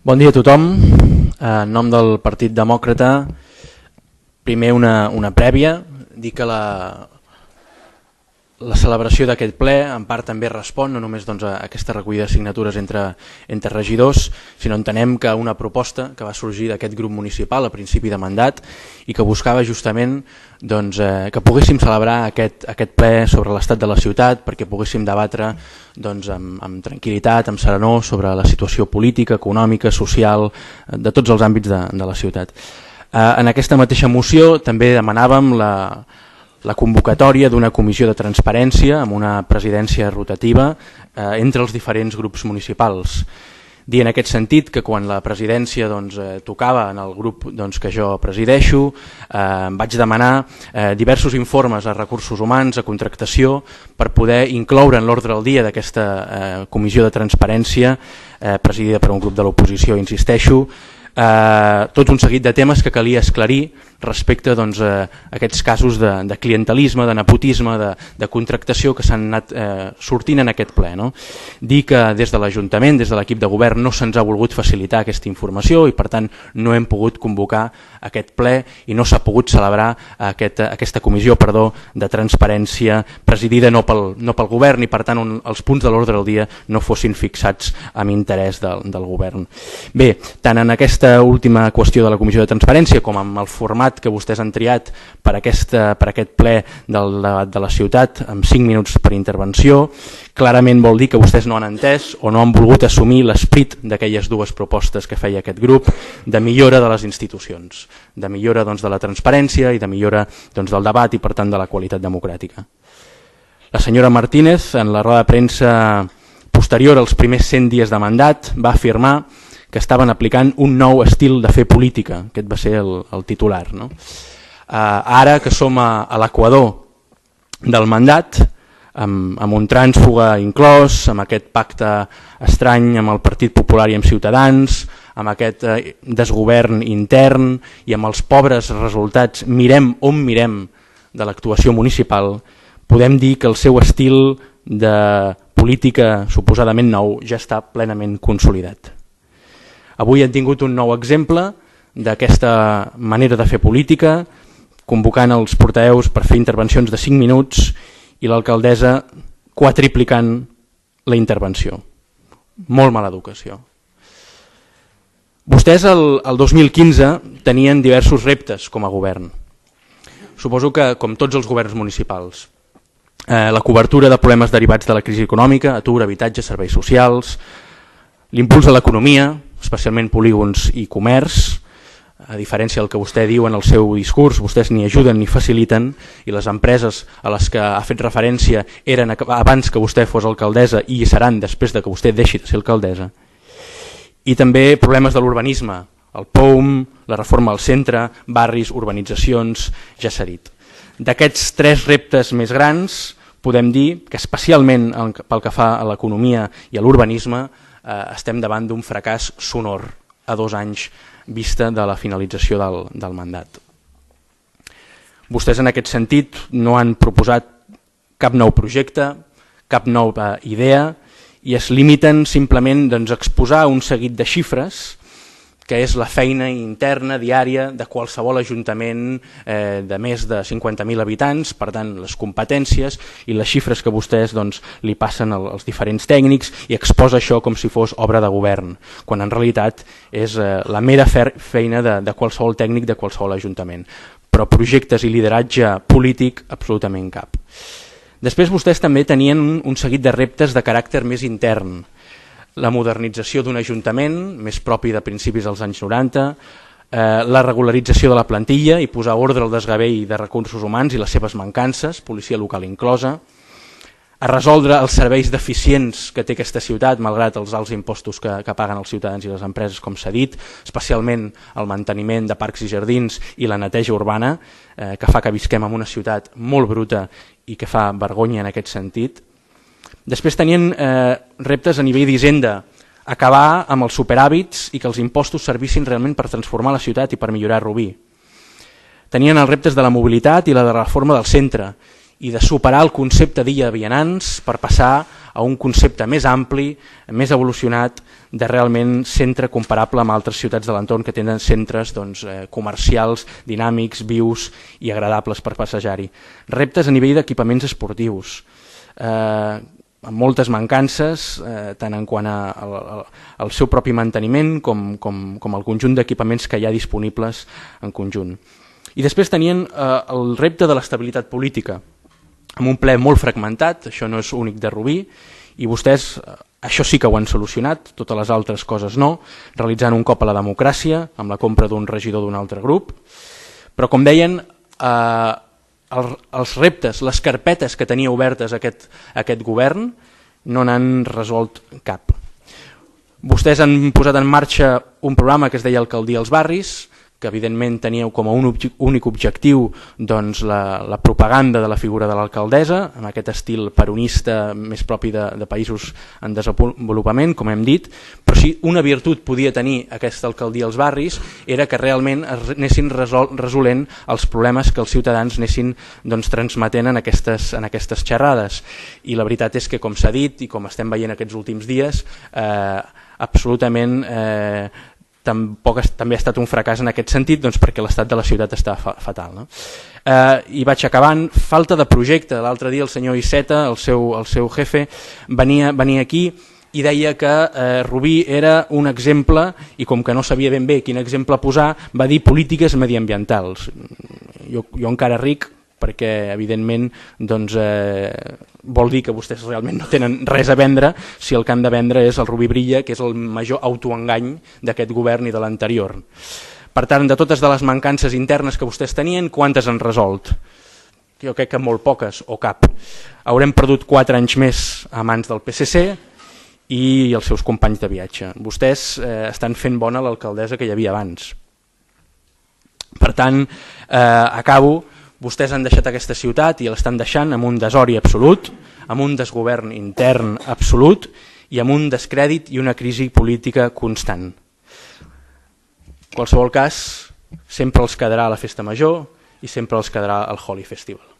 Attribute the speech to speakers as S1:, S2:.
S1: Bon dia a tothom. En nom del Partit Demòcrata, primer una prèvia. Dir que la celebració d'aquest ple en part també respon no només a aquesta recollida de signatures entre regidors, sinó entenem que una proposta que va sorgir d'aquest grup municipal a principi de mandat i que buscava justament que poguéssim celebrar aquest ple sobre l'estat de la ciutat, perquè poguéssim debatre amb tranquil·litat, amb serenor, sobre la situació política, econòmica, social, de tots els àmbits de la ciutat. En aquesta mateixa moció també demanàvem la convocatòria d'una comissió de transparència amb una presidència rotativa entre els diferents grups municipals. Dir en aquest sentit que quan la presidència tocava en el grup que jo presideixo, vaig demanar diversos informes a recursos humans, a contractació, per poder incloure en l'ordre del dia d'aquesta comissió de transparència, presidida per un grup de l'oposició, insisteixo, tot un seguit de temes que calia esclarir respecte a aquests casos de clientelisme, de nepotisme, de contractació que s'han anat sortint en aquest ple. Dir que des de l'Ajuntament, des de l'equip de govern, no se'ns ha volgut facilitar aquesta informació i per tant no hem pogut convocar aquest ple i no s'ha pogut celebrar aquesta comissió de transparència presidida no pel govern i per tant els punts de l'ordre del dia no fossin fixats amb interès del govern. Bé, tant en aquesta última qüestió de la comissió de transparència com amb el format que vostès han triat per aquest ple del debat de la ciutat, amb 5 minuts per intervenció, clarament vol dir que vostès no han entès o no han volgut assumir l'esperit d'aquelles dues propostes que feia aquest grup de millora de les institucions, de millora de la transparència i de millora del debat i per tant de la qualitat democràtica. La senyora Martínez, en la roda de premsa posterior als primers 100 dies de mandat, va afirmar que estaven aplicant un nou estil de fer política. Aquest va ser el titular. Ara que som a l'equador del mandat, amb un trànsfuga inclòs, amb aquest pacte estrany amb el Partit Popular i amb Ciutadans, amb aquest desgovern intern i amb els pobres resultats, mirem on mirem de l'actuació municipal, podem dir que el seu estil de política suposadament nou ja està plenament consolidat. Avui hem tingut un nou exemple d'aquesta manera de fer política, convocant els portaveus per fer intervencions de 5 minuts i l'alcaldessa quadriplicant la intervenció. Molt mala educació. Vostès el 2015 tenien diversos reptes com a govern. Suposo que com tots els governs municipals. La cobertura de problemes derivats de la crisi econòmica, atur, habitatge, serveis socials, l'impuls a l'economia, especialment polígons i comerç, a diferència del que vostè diu en el seu discurs, vostès ni ajuden ni faciliten i les empreses a les que ha fet referència eren abans que vostè fos alcaldessa i seran després de que vostè deixi de ser alcaldessa. I també problemes de l'urbanisme, el POUM, la reforma al centre, barris, urbanitzacions, ja s'ha dit. D'aquests 3 reptes més grans podem dir que especialment pel que fa a l'economia i a l'urbanisme estem davant d'un fracàs sonor a 2 anys vista de la finalització del mandat. Vostès en aquest sentit no han proposat cap nou projecte, cap nova idea i es limiten simplement a exposar un seguit de xifres que és la feina interna diària de qualsevol ajuntament de més de 50.000 habitants, per tant les competències i les xifres que vostès li passen als diferents tècnics i exposa això com si fos obra de govern, quan en realitat és la mera feina de qualsevol tècnic de qualsevol ajuntament. Però projectes i lideratge polític absolutament cap. Després vostès també tenien un seguit de reptes de caràcter més intern, la modernització d'un ajuntament, més propi de principis dels anys 90, la regularització de la plantilla i posar ordre al desgavell de recursos humans i les seves mancances, policia local inclosa, a resoldre els serveis deficients que té aquesta ciutat, malgrat els alts impostos que paguen els ciutadans i les empreses, com s'ha dit, especialment el manteniment de parcs i jardins i la neteja urbana, que fa que visquem en una ciutat molt bruta i que fa vergonya en aquest sentit. Després tenien reptes a nivell d'Hisenda, acabar amb els superhàbits i que els impostos servissin realment per transformar la ciutat i per millorar Rubí. Tenien els reptes de la mobilitat i la de reforma del centre i de superar el concepte d'illa de vianants per passar a un concepte més ampli, més evolucionat, de realment centre comparable amb altres ciutats de l'entorn que tenen centres comercials, dinàmics, vius i agradables per passejar-hi. Reptes a nivell d'equipaments esportius, amb moltes mancances, tant en quant al seu propi manteniment com al conjunt d'equipaments que hi ha disponibles en conjunt. I després tenien el repte de l'estabilitat política, amb un ple molt fragmentat, això no és únic de Rubí, i vostès això sí que ho han solucionat, totes les altres coses no, realitzant un cop a la democràcia, amb la compra d'un regidor d'un altre grup, però com deien, els reptes, les carpetes que tenia obertes aquest govern no n'han resolt cap. Vostès han posat en marxa un programa que es deia Alcaldia als barris, que evidentment teníeu com a únic objectiu la propaganda de la figura de l'alcaldessa, amb aquest estil peronista més propi de països en desenvolupament, com hem dit, però si una virtut podia tenir aquesta alcaldia als barris era que realment anessin resolent els problemes que els ciutadans anessin transmetent en aquestes xerrades. I la veritat és que, com s'ha dit i com estem veient aquests últims dies, absolutament també ha estat un fracàs en aquest sentit, perquè l'estat de la ciutat està fatal. No? I vaig acabant, falta de projecte. L'altre dia el senyor Iceta, el seu jefe, venia aquí i deia que Rubí era un exemple i com que no sabia ben bé quin exemple posar, va dir polítiques mediambientals. Jo encara ric, perquè evidentment vol dir que vostès realment no tenen res a vendre si el que han de vendre és el Rubí Brilla, que és el major autoengany d'aquest govern i de l'anterior. Per tant, de totes les mancances internes que vostès tenien, quantes han resolt? Jo crec que molt poques o cap. Haurem perdut 4 anys més a mans del PSC i els seus companys de viatge. Vostès estan fent bona l'alcaldessa que hi havia abans. Per tant, acabo. Vostès han deixat aquesta ciutat i l'estan deixant amb un desori absolut, amb un desgovern intern absolut i amb un descrèdit i una crisi política constant. En qualsevol cas, sempre els quedarà la Festa Major i sempre els quedarà el Holi Festival.